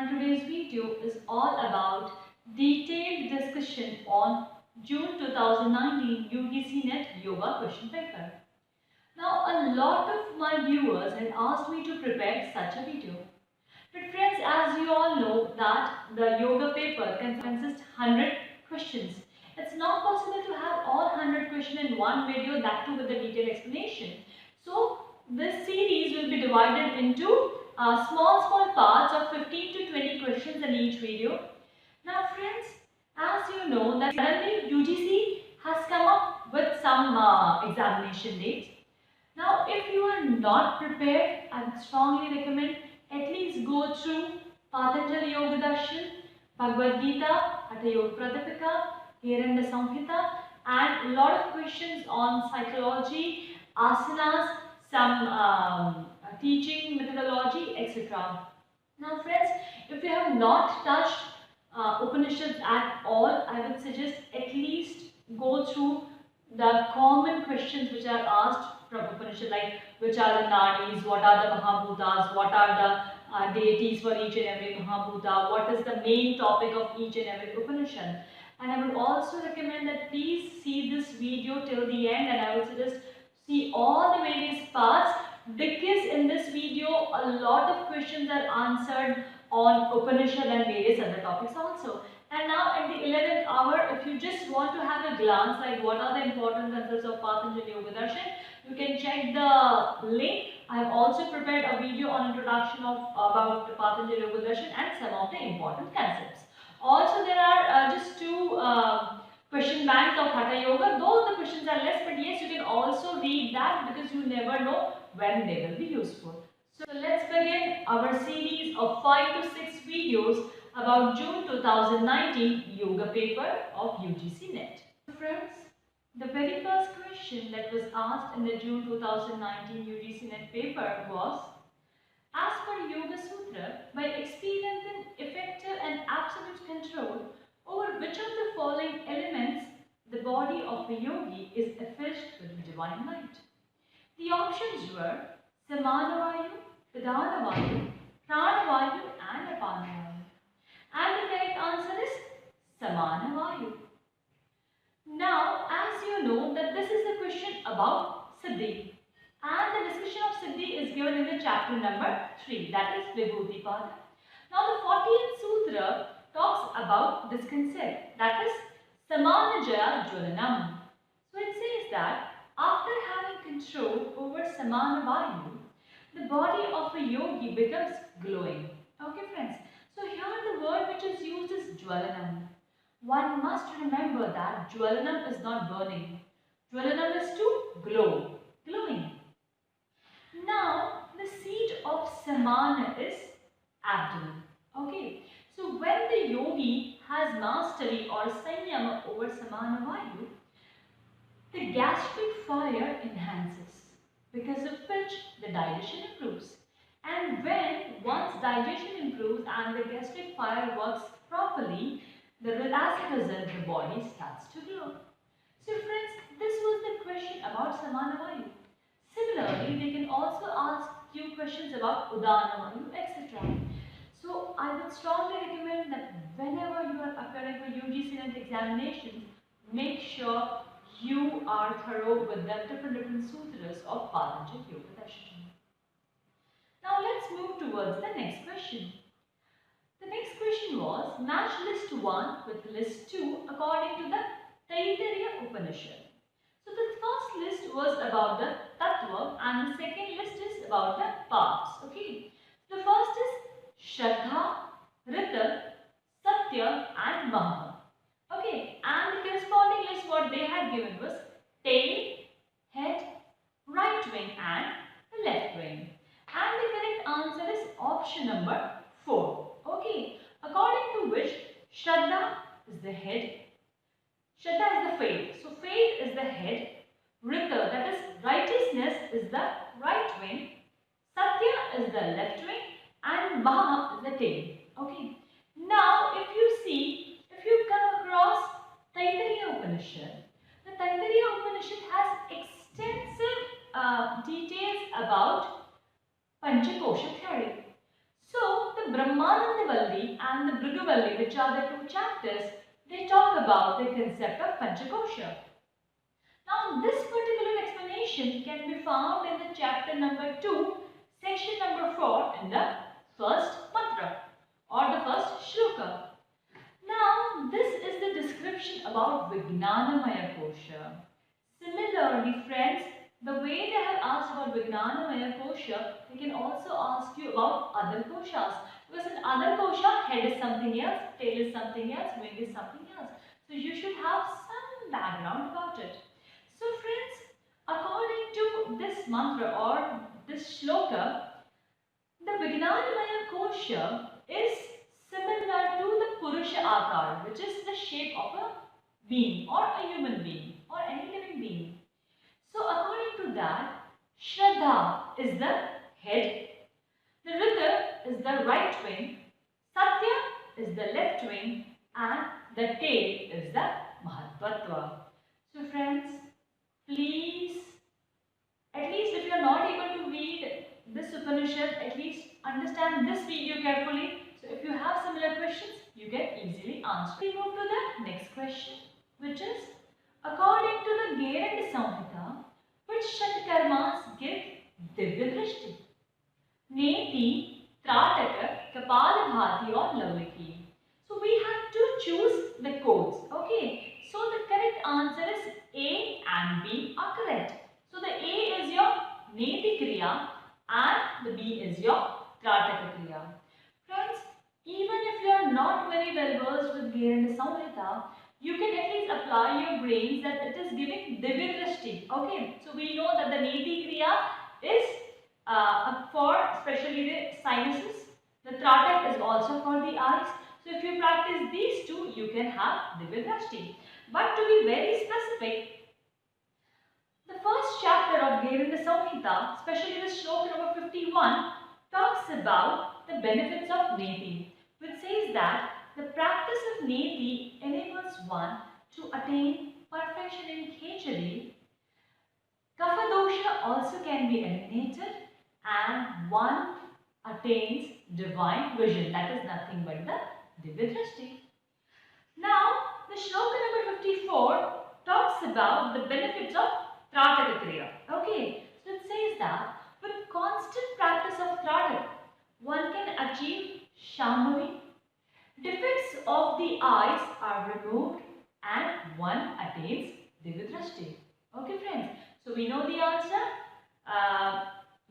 and today's video is all about detailed discussion on June 2019 UGC NET Yoga question paper. Now a lot of my viewers had asked me to prepare such a video. But friends, as you all know that the yoga paper consists 100 questions. It's not possible to have all 100 questions in one video, that too with a detailed explanation. So this series will be divided into small parts of 15 to 20 questions in each video. Now friends, as you know that suddenly UGC has come up with some examination dates. Now if you are not prepared, I would strongly recommend at least go through Patanjali Yoga Darshan, Bhagavad Gita, Hatha Yoga Pradipika, Hiranya Samhita, and a lot of questions on psychology, asanas, some teaching methodology, etc. Now friends, if you have not touched Upanishads at all, I would suggest at least go through the common questions which are asked from Upanishad, like which are the nadis, what are the Mahabhutas, what are the deities for each and every Mahabhuta, what is the main topic of each and every Upanishad. And I would also recommend that please see this video till the end, and I would suggest see all the various parts, because in this video a lot of questions are answered on Upanishad and various other topics also. And now at the 11th hour, if you just want to have a glance like what are the important concepts of Patanjali Yoga Darshan, you can check the link. I have also prepared a video on introduction of about Patanjali Yoga Darshan and some of the important concepts. Also there are just two question banks of Hatha Yoga, though the questions are less, but yes, you can also read that because you never know when they will be useful. So let's begin our series of 5 to 6 videos about June 2019 yoga paper of UGC NET. Friends, the very first question that was asked in the June 2019 UGC NET paper was, as per Yoga Sutra, by experiencing effective and absolute control over which of the following elements the body of a yogi is effulged with divine light? The options were Samanavayu, Pradhanavayu, Pranavayu and Apanavayu. And the correct answer is Samanavayu. Now, as you know that this is a question about Siddhi, and the discussion of Siddhi is given in the chapter number 3, that is Vibhuti-pada. Now, the 14th Sutra talks about this concept, that is Samanajaya Jwalanam. So, it says that after having control over Samanavayu, the body of a yogi becomes glowing. Okay friends, so here the word which is used is Jwalanam. One must remember that Jwalanam is not burning. Jwalanam is to glow, glowing. Now the seat of Samana is abdomen. Okay, so when the yogi has mastery or sanyama over Samanavayu, the gastric fire enhances, because of which the digestion improves. And when one's digestion improves and the gastric fire works properly, as a result the body starts to glow. So friends, this was the question about Samanavayu. Similarly, they can also ask you questions about Udanavayu, etc. So I would strongly recommend that whenever you are appearing for UGC NET examinations, make sure you are thorough with the different sutras of Patanjali Yoga Darshan. Now let's move towards the next question. The next question was, match list 1 with list 2 according to the Taittiriya Upanishad. So the first list was about the Tattva and the second list is about the parts. Okay. The first is Shraddha, Rita, Satya and Maha. Okay, and the corresponding list what they had given was tail, head, right wing and the left wing. And the correct answer is option number 4. Okay, according to which Shraddha is the head, Shraddha is the faith. So faith is the head, Rita, that is righteousness, is the right wing, Satya is the left wing and Maha is the tail. Okay, now if you come across Taittiriya Upanishad, the Taittiriya Upanishad has extensive details about Panchakosha theory. So the Brahmanandavalli and the Bhrigavalli, which are the two chapters, they talk about the concept of Panchakosha. Now, this particular explanation can be found in the chapter number 2, section number 4 in the first mantra or the first shloka. Now, this is the description about Vijnanamaya Kosha. Similarly, friends, the way they have asked about Vijnanamaya Kosha, they can also ask you about other koshas. Because in other kosha, head is something else, tail is something else, wing is something else. So you should have some background about it. So friends, according to this mantra or this shloka, the Vijnanamaya Kosha is similar to the Purusha Akar, which is the shape of a being or a human being or any living being. So according to that, Shraddha is the head, the Rudra is the right wing, Satya is the left wing, and the tail is the Mahatvatva. So friends, please, at least if you are not able to read this Upanishad, at least understand this video carefully. So if you have similar questions, you can easily answer. We move to the next question, which is, according to the Geranda Samhita, which Shatkarmas give Divya Drishti? Neti, Trataka, Kapalabhati or Lavliki. So we have to choose the codes. Okay. So the correct answer is A and B are correct. So the A is your Neti Kriya and the B is your Trataka Kriya. Friends, even if you are not very well versed with Geranda Samhita, you can at least apply your brains that it is giving Divya Drishti. Okay, so we know that the Neti Kriya is for especially the sinuses. The Tratak is also for the eyes. So if you practice these two, you can have Divya Drishti. But to be very specific, the first chapter of Geranda Samhita, especially the shloka number 51, talks about the benefits of Neti, which says that the practice of Neti enables one to attain perfection in Khechari. Kapha dosha also can be eliminated and one attains divine vision. That is nothing but the Divya Drishti. Now, the shloka number 54 talks about the benefits of Trataka Kriya. Okay, so it says that with constant practice of Trataka, one can achieve Shambhavi. Defects of the eyes are removed and one attains Divya Drishti. Okay friends, so we know the answer.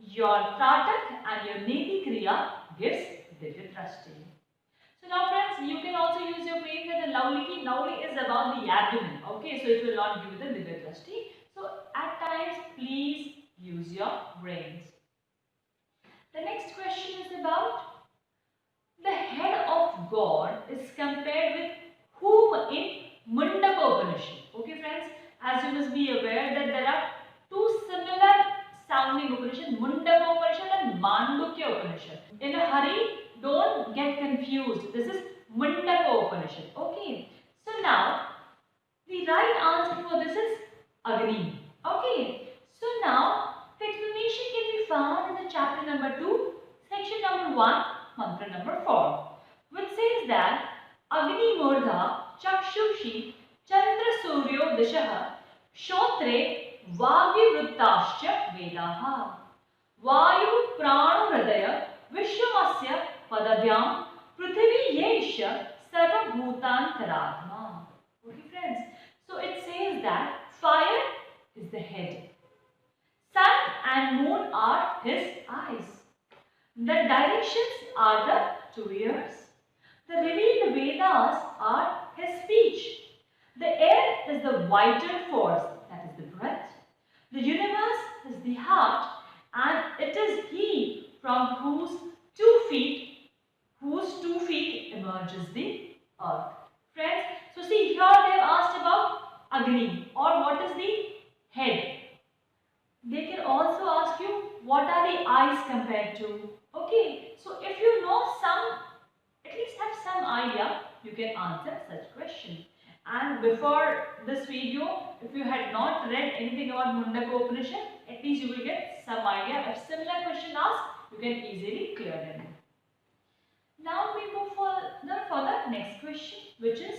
Your Tratak and your Neti Kriya gives Divya Drishti. So now friends, you can also use your brain for the Lavliki. Lavli is about the abdomen. Okay, so it will not give you the Divya Drishti. So at times, please use your brains. The next question is about the head of God is compared with whom in Mundaka Upanishad. Okay friends, as you must be aware that there are two similar sounding Upanishad, Mundaka Upanishad and Mandukya Upanishad. In a hurry, don't get confused. This is Mundaka Upanishad. Okay. So now, the right answer for this is Agni. Okay. So now, the explanation can be found in the chapter number 2, section number 1, mantra number 4, which says that Agni Murdha Chakshushi Chandra Suryo Dishaha Shotre Vagyavrittascha Vedaha Vayu Prano Hridaya Vishwamasya Padabhyam Prithvi Yesha Sarva Bhutantaratma. Okay friends, so it says that fire is the head, sun and moon are his eyes, the directions are the 2 ears, the revealed Vedas are his speech, the air is the vital force, that is the breath, the universe is the heart, and it is he from whose 2 feet emerges the earth. Friends, so see here they have asked about Agni or what is the head. They can also ask you what are the eyes compared to. Okay, so if you know at least have some idea, you can answer such question. And before this video, if you had not read anything about Mundaka Upanishad, at least you will get some idea. If similar question asked, you can easily clear them. next question, which is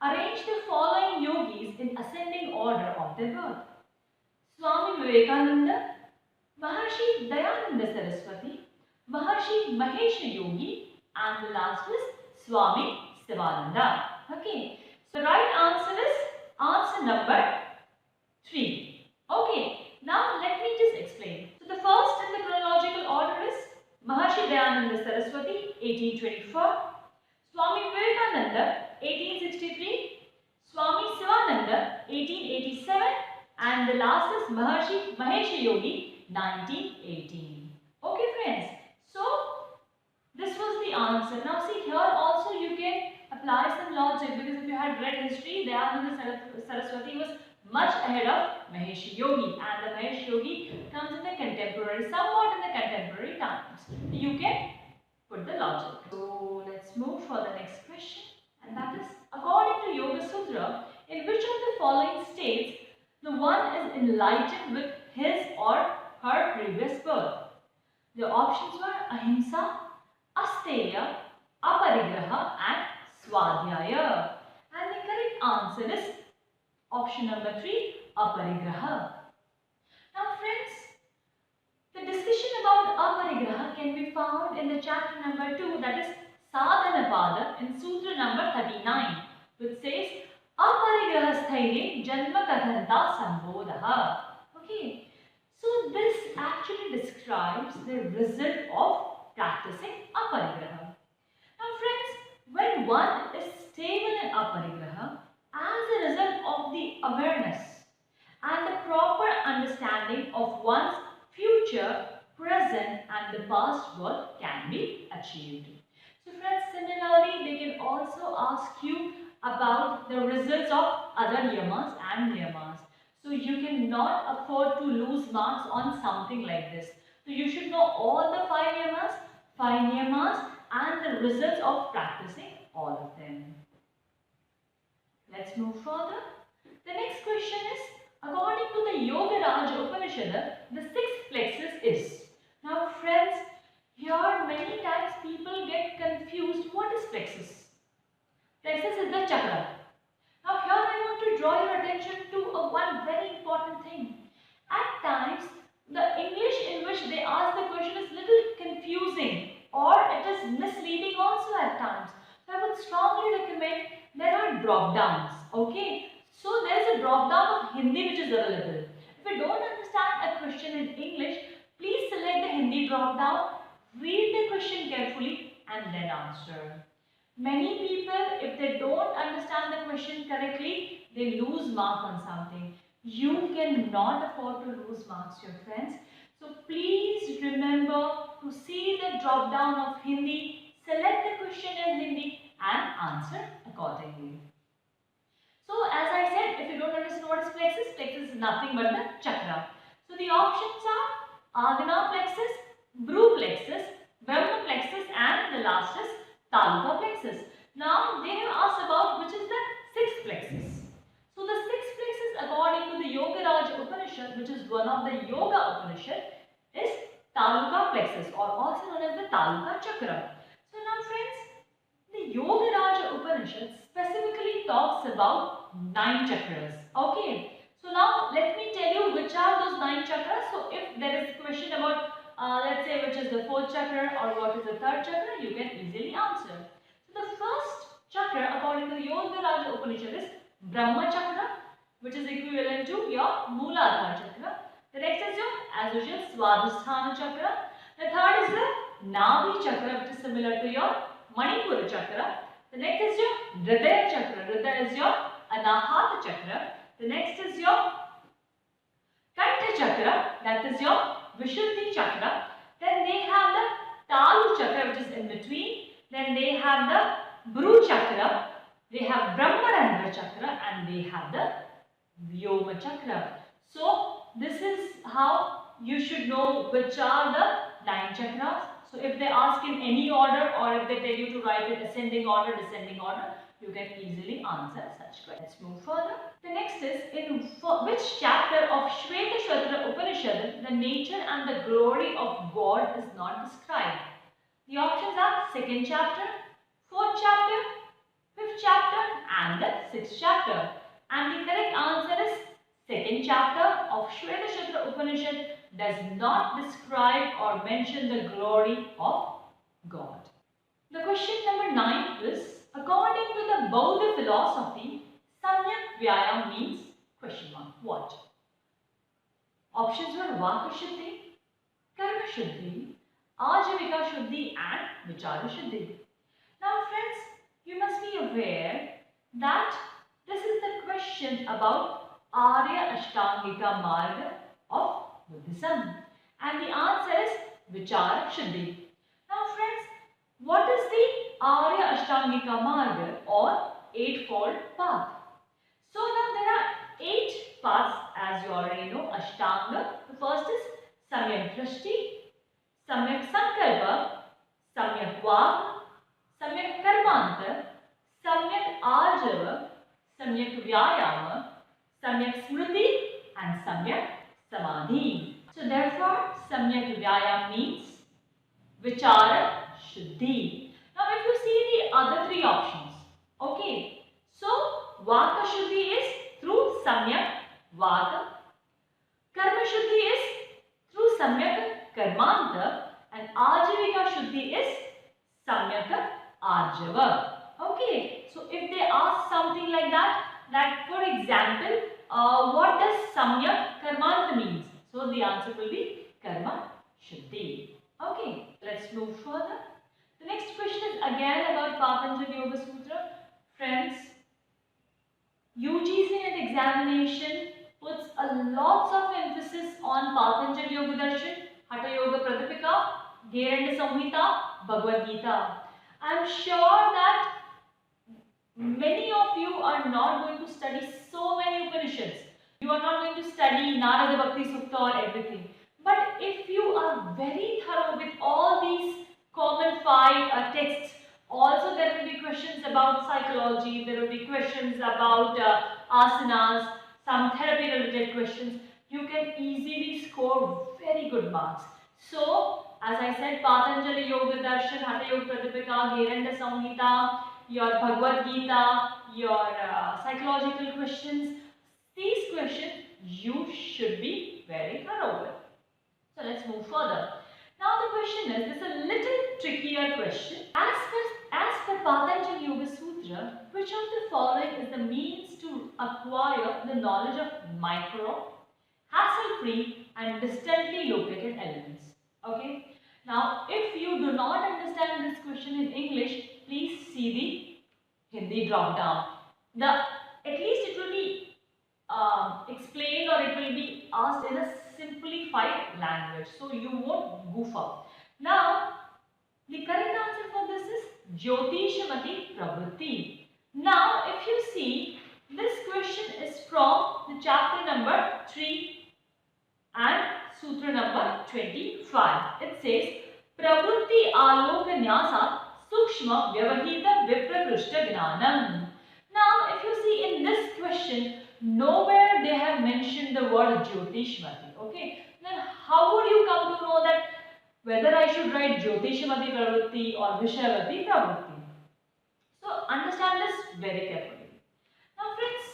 arrange the following yogis in ascending order of their birth. Swami Vivekananda, Maharshi Dayananda Saraswati, Maharshi Mahesh Yogi, and the last is Swami Sivananda. Okay, so right answer is answer number 3. Okay, now let me just explain. So the first in the chronological order is Maharshi Dayananda Saraswati, 1824, Swami Vivekananda, 1863, Swami Sivananda, 1887, and the last is Maharshi Mahesh Yogi, 1918. Okay friends, so this was the answer. Now see, here also you can apply some logic, because if you had read history, Dayananda Saraswati was much ahead of Mahesh Yogi, and the Mahesh Yogi comes in the contemporary, somewhat in the contemporary times. You can put the logic. So let's move for the next question, and that is, according to Yoga Sutra, in which of the following states the one is enlightened with his or her previous birth? The options were Ahimsa, Asteya, Aparigraha and Swadhyaya. And the correct answer is option number 3, Aparigraha. Now friends, the discussion about Aparigraha can be found in the chapter number 2, that is Sadhanapada, in Sutra number 39, which says Aparigrahasthaiye Janma Kathanta Sambodha. Okay, so this actually describes the result of practicing Aparigraha. Now friends, when one is stable in Aparigraha, as a result of the awareness and the proper understanding of one's future, present and the past birth can be achieved. So friends, similarly they can also ask you about the results of other yamas and niyamas. So you cannot afford to lose marks on something like this. So you should know all the 5 niyamas and the results of practicing all of them. Let's move further. The next question is, according to the Yoga Raj Upanishad, the 6th plexus is. Now friends, here many times people get confused. What is plexus? Plexus is the chakra. Now here I want to draw your attention to one very important thing. At times, the English in which they ask the question is little confusing, or it is misleading also at times. So I would strongly recommend there are drop downs. Okay, so there is a drop down of Hindi which is available. If you don't understand a question in English, please select the Hindi drop down, read the question carefully and then answer. Many people, if they don't understand the question correctly, they lose mark on something. You cannot afford to lose marks, your friends. So please remember to see the drop down of Hindi, select the question in Hindi and answer accordingly. So as I said, if you don't understand what is plexus, plexus is nothing but the chakra. So the options are Agna plexus, Bru plexus, Brahma plexus and the last is Taluka plexus. Now they have asked about which is the 6th plexus. So the 6th plexus according to the Yoga Raj Upanishad, which is one of the Yoga Upanishad, is Taluka plexus or also known as the Taluka chakra. So now friends, the Yoga Raj Upanishad specifically talks about 9 chakras. Okay. So now let me tell you which are those 9 chakras. So if there is a question about let's say which is the 4th chakra or what is the 3rd chakra, you can easily answer. So the first chakra according to the Yoga Raj Upanishad is Brahma chakra, which is equivalent to your Mooladhara chakra. The next is your, as usual, Swadhisthana chakra. The third is the Nabhi chakra, which is similar to your Manipura chakra. The next is your Hridaya chakra. Hridaya is your Anahata chakra. The next is your Kantha chakra, that is your Vishuddhi chakra. Then they have the Talu chakra, which is in between. Then they have the Bru chakra. They have Brahmarandra chakra and they have the Vyoma chakra. So this is how you should know which are the 9 chakras. So if they ask in any order or if they tell you to write in ascending order, descending order, you can easily answer such questions. Let's move further. The next is, in which chapter of Shvetashvatara Upanishad the nature and the glory of God is not described? The options are 2nd chapter, 4th chapter, chapter and the 6th chapter. And the correct answer is 2nd chapter of Shvetashatra Upanishad does not describe or mention the glory of God. The question number 9 is, according to the Buddha philosophy, Samyak Vyayam means question mark what? Options were Vaka Shuddhi, Karma Shuddhi, Ajivika Shuddhi and Vichara Shuddhi. Now friends, you must be aware that this is the question about Arya Ashtangika Marga of Buddhism, and the answer is Vichara Shuddhi. Now friends, what is the Arya Ashtangika Marga or eightfold path? So now there are 8 paths, as you already know. Ashtanga. The first is Samyak Drishti, Samyak Sankalpa, Samyak Vak, Samyak Karmanta, Samyak Arjava, Samyak Vyayama, Samyak Smriti and Samyak Samadhi. So therefore, Samyak Vyayam means Vichara Shuddhi. Now if you see the other 3 options, okay, so Vaka Shuddhi is through Samyak Vaka, Karma Shuddhi is through Samyak Karmanta and Ajivika Shuddhi is Samyak Arjava. Okay, so if they ask something like that for example, what does Samyak Karmanta means? So the answer will be Karma Shuddhi. Okay, let's move further. The next question is again about Patanjali Yoga Sutra. Friends, UGC NET examination puts a lots of emphasis on Patanjali Yoga Darshan, Hatha Yoga Pradipika, Gheranda Samhita, Bhagavad Gita. I am sure that many of you are not going to study so many Upanishads. You are not going to study Narada Bhakti Sukta or everything. But if you are very thorough with all these common 5 texts, also there will be questions about psychology, there will be questions about asanas, some therapy related questions. You can easily score very good marks. So, as I said, Patanjali Yoga Darshan, Hatha Yoga Pradipika, Gheranda Samhita, your Bhagavad Gita, your psychological questions, these questions you should be very thorough with. So let's move further. Now the question is, this is a little trickier question. As per Patanjali Yoga Sutra, which of the following is the means to acquire the knowledge of micro, hassle-free and distantly located elements? Okay. Now, if you do not understand this question in English, please see the Hindi drop down. At least it will be explained or it will be asked in a simplified language, so you won't goof up. Now, the correct answer for this is Jyotishamati Pravritti. Now, if you see, this question is from the chapter number 3 and sutra number 25. It says, Pravritti Aloka Nyasa Sukshma Vyavahita Viprakrishta Gnanam. Now, if you see in this question, nowhere they have mentioned the word Jyotishmati. Okay, then how would you come to know that whether I should write Jyotishamati Pravritti or Vishayavati Pravritti? So understand this very carefully. Now friends,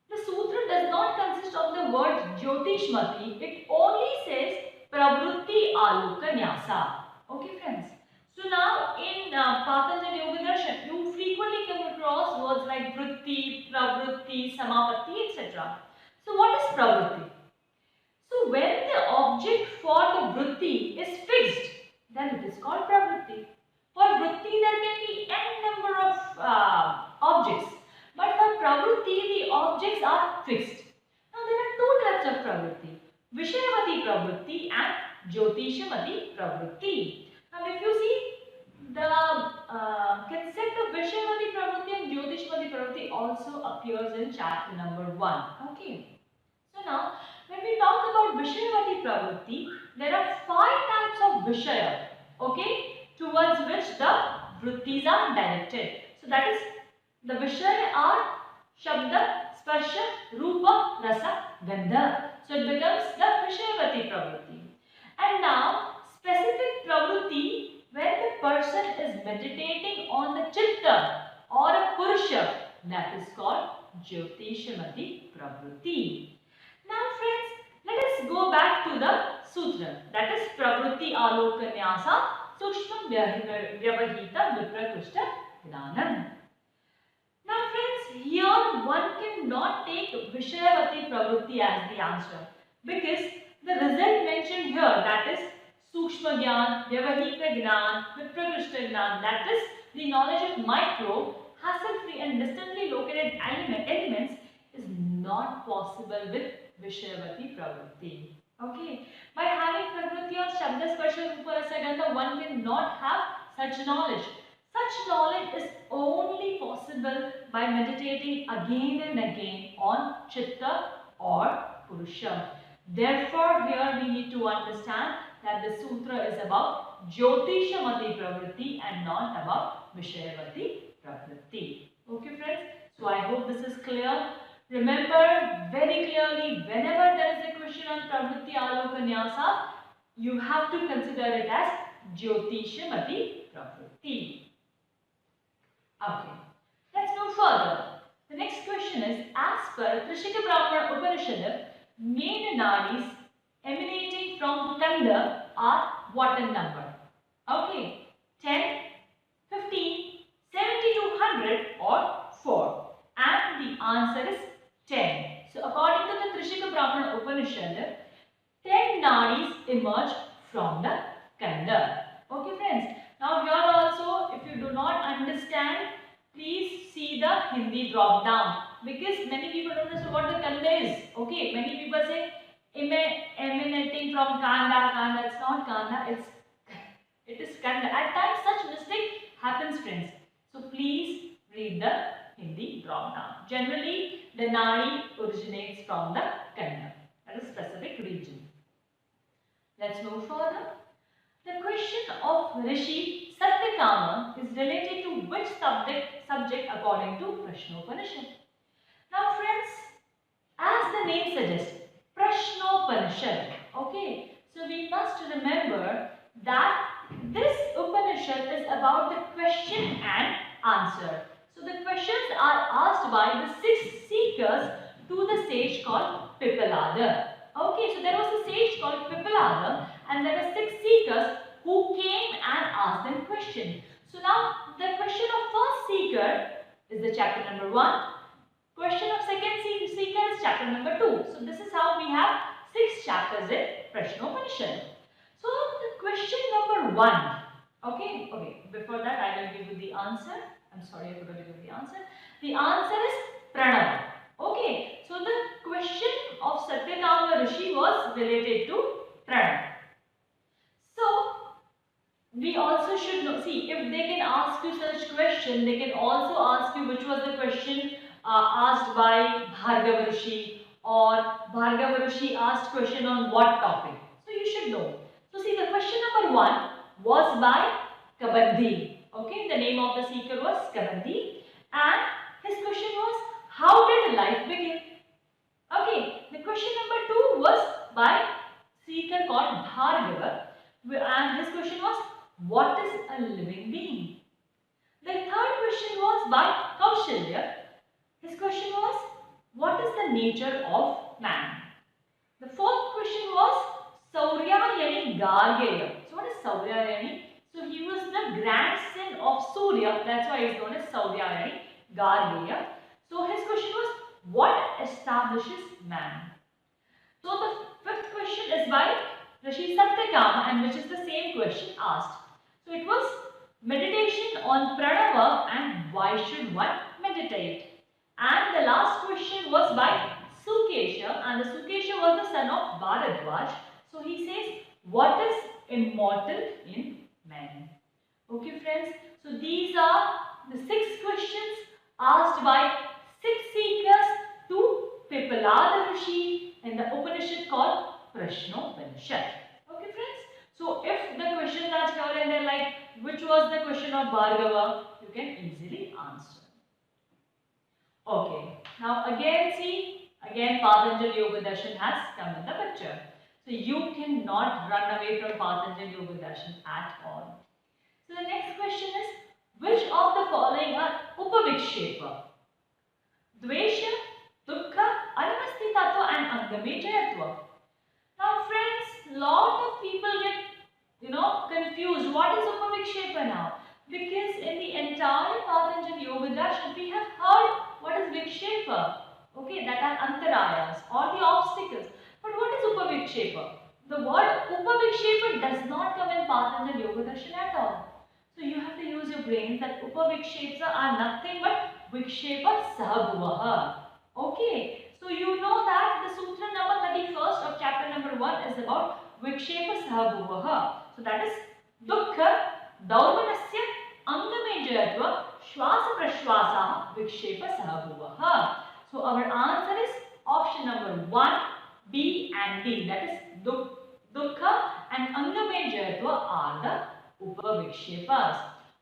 the sutra does not consist of the word Jyotishmati. It only says Pravritti Aloka Nyasa. Okay friends. So now in Patanjali Yoga Darshan, you frequently come across words like Vritti, Pravritti, Samapatti, etc. So what is Pravritti? So when the object for the Vritti is fixed, then it is called Pravritti. For Vritti there can be n number of objects, but for Pravritti the objects are fixed. Now there are 2 types of Pravritti, Vishayavati Pravritti and Jyotishamati Pravritti. Now if you see, the concept of Vishayavati Pravritti and Jyotishamati Pravritti also appears in chapter number 1. Okay. So now, when we talk about Vishayavati Pravritti, there are 5 types of Vishaya, okay, towards which the Vrittis are directed. So that is, the Vishaya are Shabda, Sparsha, Rupa, Rasa, Gandha. So it becomes the Vishayavati Pravritti. And now, specific Pravritti, when the person is meditating on the Chitta or a Purusha, that is called Jyotishamati Pravritti. Now friends, let us go back to the sutra, that is Pravritti Aloka Nyasa Sukshma Vyavahita Viprakushta Gnanam. Now friends, here one cannot take Vishayavati Pravritti as the answer because the result mentioned here, that is Sukshma Gyan, Vyavahita Gnan, Viprakushta Gnan, that is the knowledge of micro, hassle-free and distantly located elements is not possible with Vishayavati Pravritti. Okay, by having Pravritti on Shabda Sparsha Rupa Rasa Gandha, one cannot have such knowledge. Such knowledge is only possible by meditating again and again on Chitta or Purusha. Therefore, here we need to understand that the sutra is about Jyotishamati Pravritti and not about Vishayavati Pravritti. Okay friends, so I hope this is clear. Remember very clearly, whenever there is a question on Pravritti Aloka Nyasa, you have to consider it as Jyotishamati Pravritti. Okay, let's move further. The next question is, as per Trishika Brahmana Upanishad, main nadis emanating from Kanda are what in number? Okay, 10, 15, 70 to 100 or 4. And the answer is 10. So according to the Trishika Brahmana Upanishad, 10 nadis emerge from the Kanda. Okay friends, now here also if you do not understand, please see the Hindi drop down because many people don't understand what the Kanda is. Okay, many people say emanating from Kanda, it's not Kanda, it is Kanda. At times such mistake happens friends. So please read the Hindi drop down. Generally the nadi originates from the Kanda, that is specific region. Let's move further. The question of Rishi Satyakama is related to which subject according to Prashnopanishad. Now friends, as the name suggests, Prashnopanishad. Okay, so we must remember that this Upanishad is about the question and answer. So the questions are asked by the 6 seekers to the sage called Pipalada. Okay, so there was a sage called Pipalada and there were 6 seekers who came and asked them question. So now the question of first seeker is the chapter number 1. Question of second seeker is chapter number 2. So this is how we have 6 chapters in Prashnopanishad. So the question number 1. Okay, before that I will give you the answer. I'm sorry, I forgot to give the answer. The answer is Pranava. Okay, so the question of Satyakama Rishi was related to Pranava. So we also should know, see, if they can ask you such question, they can also ask you which was the question asked by Bhargava Rishi, or Bhargava Rishi asked question on what topic. So you should know. So see, the question number 1 was by Kabandhi. Okay, the name of the seeker was Kabandhi and his question was, how did life begin? Okay, the question number 2 was by seeker called Bhargava and his question was, what is a living being? The third question was by Kaushalya. His question was, what is the nature of man? The fourth question was Saurya Yani Gargeya. So what is Saurya Yani? So he was the grandson of Surya, that's why he is known as Saurya Yani Gargeya. So his question was, what establishes man? So the fifth question is by Rishi Satyakama and which is the same question asked. So it was meditation on Pranava and why should one meditate? And the last question was by Sukesha and the Sukesha was the son of Bharadwaj. So he says, what is immortal in man? Okay friends, so these are the 6 questions asked by 6 seekers to Pipalada Rishi in the Upanishad called Prashnopanishad. Okay friends, so if the questions are here and there like which was the question of Bhargava, you can easily answer. Okay, now again see, again Patanjali Yoga Darshan has come in the picture. So you cannot run away from Patanjali Yoga Darshan at all. So the next question is, which of the following are Upavikshita? Upavikshepa. Dvesha, Dukkha, Anavasti Tattva and Angamejayatva. Now friends, lot of people get confused. What is Upavikshepa now? Because in the entire Patanjali Yoga Darshan we have heard what is Vikshepa. Okay, that are antarayas or the obstacles. But what is Upavikshepa? The word Upavikshepa does not come in Patanjali Yoga Darshan at all. So you have to use your brains that Upavikshepas are nothing but Vikshepa Sahabhuvaha. Okay, so you know that the sutra number 31st of chapter number 1 is about Vikshepa Sahabhuvaha. So that is Dukkha, Daurmanasya, Angamejayatva, Shwasa Prashwasa, Vikshepa Sahabhuvaha. So our answer is option number 1, B and D. That is Dukkha and Angamejayatva are the Upavikshepas.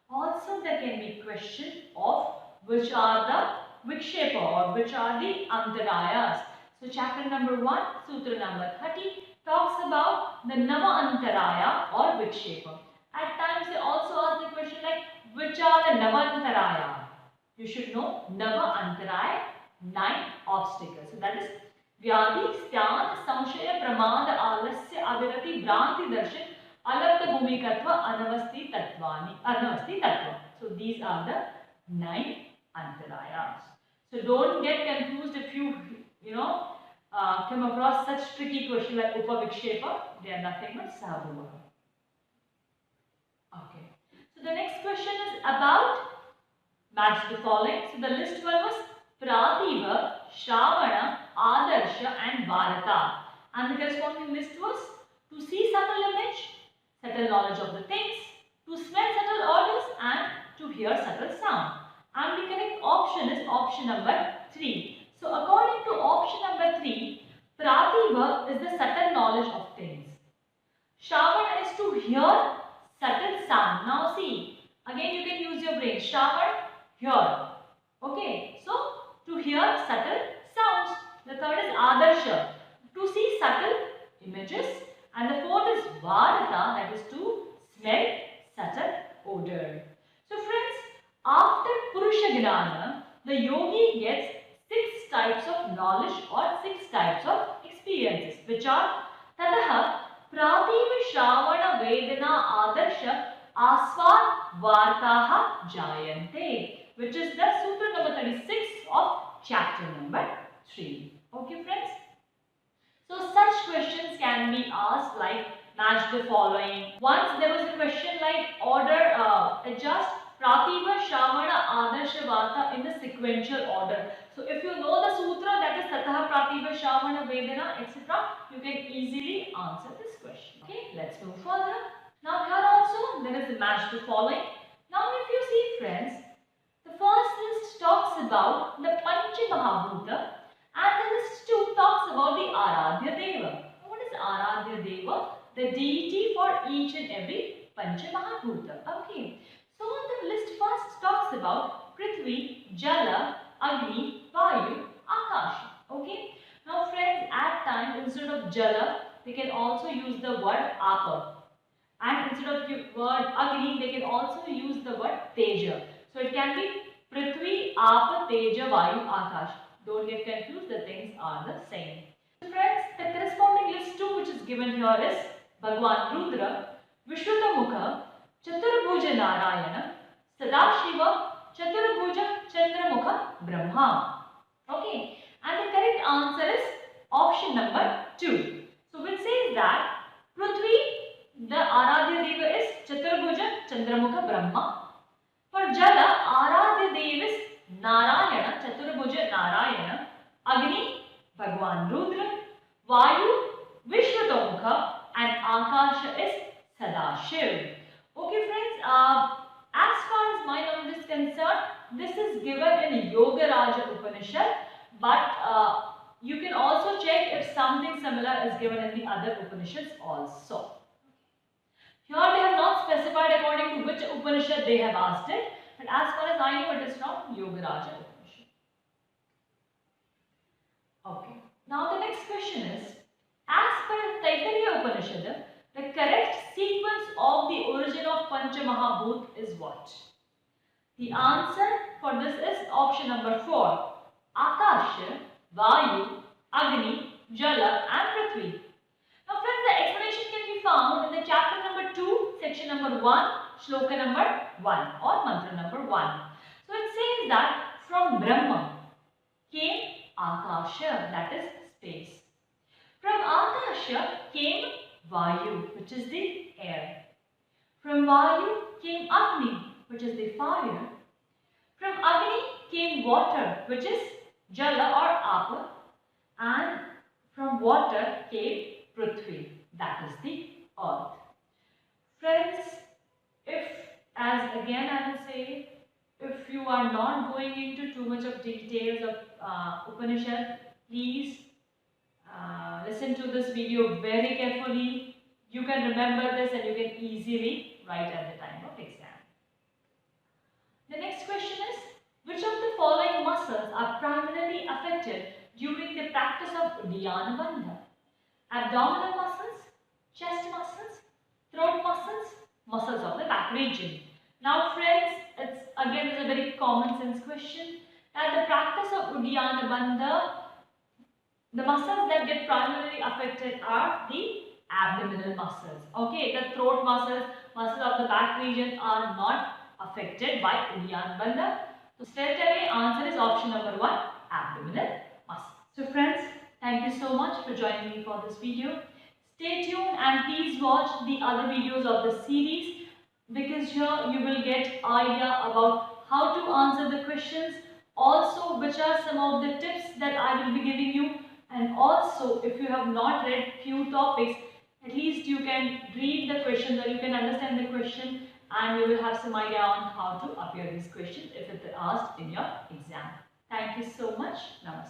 Also there can be question of which are the Vikshepa or which are the Antarayas. So chapter number 1, sutra number 30 talks about the Nama Antaraya or Vikshepa. At times they also ask the question like which are the Nama Antaraya. You should know Nama Antaraya, 9 obstacles. So that is Vyadi, Styan, Samshaya, Pramada, Alasya, Avirati, Bhranti, Darshan, Alapta Bhumikatva, Anavasti Tattva. So these are the 9 Antarayas. So don't get confused if you come across such tricky question like Upavikshepa. They are nothing but Sahabhuvaha. Okay. So the next question is about match the following. So the list one was Prativa, Shravana, Adarsha and Bharata. And the corresponding list was to see subtle image, subtle knowledge of the things, to smell subtle odors and to hear subtle sound. And the correct option is option number 3. So according to option number 3, Prativa is the subtle knowledge of things. Shravana is to hear subtle sound. Now see, again you can use your brain. Shravana, hear. Okay, so to hear subtle sounds. The third is Adarsha, to see subtle images. And the fourth is Bharata, that is to smell subtle odor. So friends, after Purusha Gnana, the yogi gets 6 types of knowledge or 6 types of experiences, which are Tataha, Prativa, Shravana, Vedana, Adarsha, Aswad, Vartaha, Jayante, which is the sutra number 36 of chapter number 3. Okay friends? So such questions can be asked like match the following. Once there was a question like order, adjust Prativa, Shravana, Adarsha, Varta in the sequential order. So if you know the sutra, that is Tataha, Prativa, Shravana, Vedana, etc., you can easily answer this question. Okay, let's move further. Now here also there is a match the following. Now if you see friends, the first list talks about the Pancha Mahabhuta and the list 2 talks about the Aradhya Deva. What is Aradhya Deva? The deity for each and every Pancha Mahabhuta. Okay. So the list first talks about Prithvi, Jala, Agni, Vayu, Akasha. Okay. Now friends, at times instead of Jala, they can also use the word Apa. And instead of the word Agni, they can also use the word Teja. So it can be Prithvi, Apa, Teja, Vayu, Akash. Don't get confused, the things are the same. So friends, the corresponding list 2 which is given here is Bhagwan Rudra, Vishrutamukha, Chaturbhuja Narayana, Sadashiva, Chaturbhuja Chandramukha Brahma. Okay, and the correct answer is option number 2. So which says that Prithvi, the Aradhya Deva is Chaturbhuja Chandramukha Brahma. For Jala, Aradhya Deva is Narayana, Chaturbhuja Narayana. Agni, Bhagwan Rudra. Vayu, Vishwatamukha. And Akasha is Sadashiv. Okay friends, as far as my knowledge is concerned, this is given in Yoga Raja Upanishad, but you can also check if something similar is given in the other Upanishads also. Here they have not specified according to which Upanishad they have asked it, but as far as I know it is from Yoga Raja Upanishad. Okay, now the next question is, as per Taittiriya Upanishad, the correct sequence of the origin of Pancha Mahabhut is what? The answer for this is option number 4. Akasha, Vayu, Agni, Jala and Prithvi. Now friends, the explanation can be found in the chapter number 2, section number 1, shloka number 1 or mantra number 1. So it says that from Brahma came Akasha, that is space. From Akasha came Vayu, which is the air. From Vayu came Agni, which is the fire. From Agni came water, which is Jala or Apa. And from water came Prithvi, that is the earth. Friends, if, as again I will say, if you are not going into too much of details of Upanishad, please listen to this video very carefully. You can remember this and you can easily write at the time of exam. The next question is, which of the following muscles are primarily affected during the practice of Uddiyana Bandha? Abdominal muscles, chest muscles, throat muscles, muscles of the back region. Now friends, it's again is a very common sense question. At the practice of Uddiyana Bandha, the muscles that get primarily affected are the abdominal muscles. Okay, the throat muscles, muscles of the back region are not affected by Uddiyana Bandha. So straight away answer is option number 1, abdominal muscles. So friends, thank you so much for joining me for this video. Stay tuned and please watch the other videos of the series, because here you will get idea about how to answer the questions, also which are some of the tips that I will be giving you, and also if you have not read few topics, at least you can read the questions or you can understand the question and you will have some idea on how to appear these questions if it is asked in your exam. Thank you so much. Namaste.